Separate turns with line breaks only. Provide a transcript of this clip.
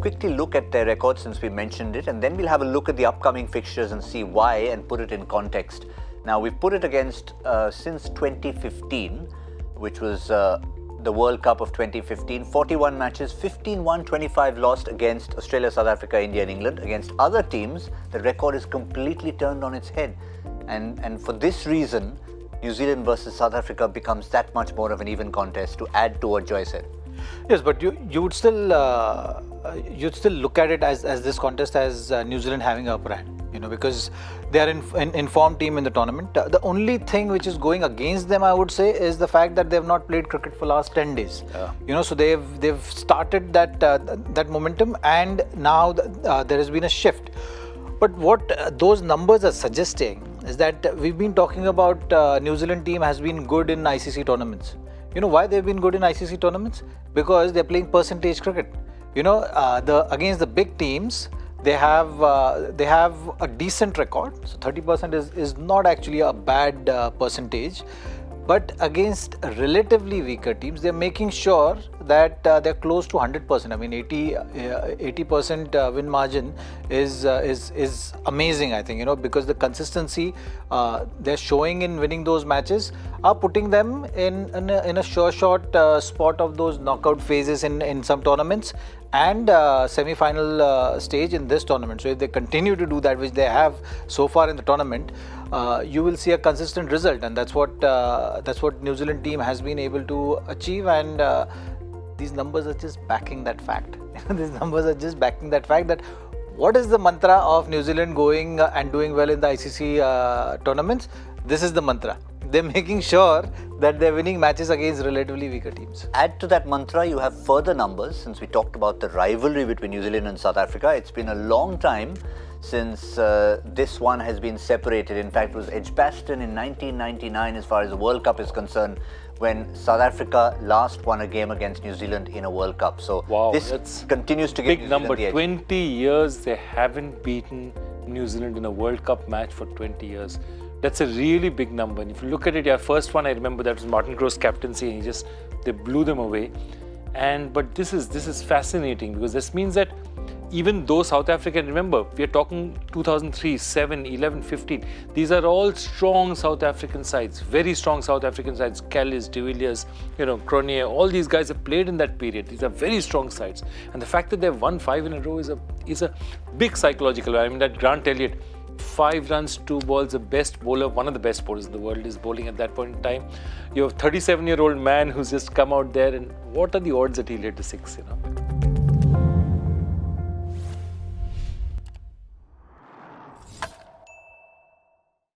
quickly look at their record since we mentioned it, and then we'll have a look at the upcoming fixtures and see why and put it in context. Now, we've put it against since 2015, which was the World Cup of 2015, 41 matches, 15 won, 25 lost against Australia, South Africa, India and England. Against other teams, the record is completely turned on its head. And for this reason, New Zealand versus South Africa becomes that much more of an even contest, to add to what Joy said.
Yes, but you would still you'd still look at it as this contest as New Zealand having a upper hand, because they are an informed team in the tournament. The only thing which is going against them, I would say, is the fact that they have not played cricket for last 10 days. So they've started that momentum, and now there has been a shift. But what those numbers are suggesting is that we've been talking about New Zealand team has been good in ICC tournaments. You know why they've been good in ICC tournaments? Because they're playing percentage cricket. Against the big teams, they have a decent record. So 30% is not actually a bad percentage. But against relatively weaker teams, they're making sure that they're close to 100%. I mean, 80% win margin is amazing, I think, because the consistency they're showing in winning those matches are putting them in a sure shot spot of those knockout phases in some tournaments and semi-final stage in this tournament. So if they continue to do that, which they have so far in the tournament, you will see a consistent result, and that's what New Zealand team has been able to achieve. And these numbers are just backing that fact. These numbers are just backing that fact that what is the mantra of New Zealand going and doing well in the ICC tournaments? This is the mantra. They're making sure that they're winning matches against relatively weaker teams.
Add to that mantra, you have further numbers. Since we talked about the rivalry between New Zealand and South Africa, it's been a long time since this one has been separated. In fact, it was Edgbaston in 1999 as far as the World Cup is concerned, when South Africa last won a game against New Zealand in a World Cup. So this continues to give
big number. 20 years they haven't beaten New Zealand in a World Cup match for 20 years. That's a really big number. And if you look at it, first one I remember, that was Martin Crowe's captaincy, and they blew them away. But this is fascinating, because this means that even though South Africa, remember, we are talking 2003, 7, 11, 15. These are all strong South African sides, very strong South African sides. Callis, De Villiers, Cronje, all these guys have played in that period. These are very strong sides. And the fact that they've won 5 in a row is a big psychological. I mean, that Grant Elliott, 5 runs, 2 balls, the best bowler, one of the best bowlers in the world is bowling at that point in time. You have a 37-year-old man who's just come out there, and what are the odds that he'll hit a 6,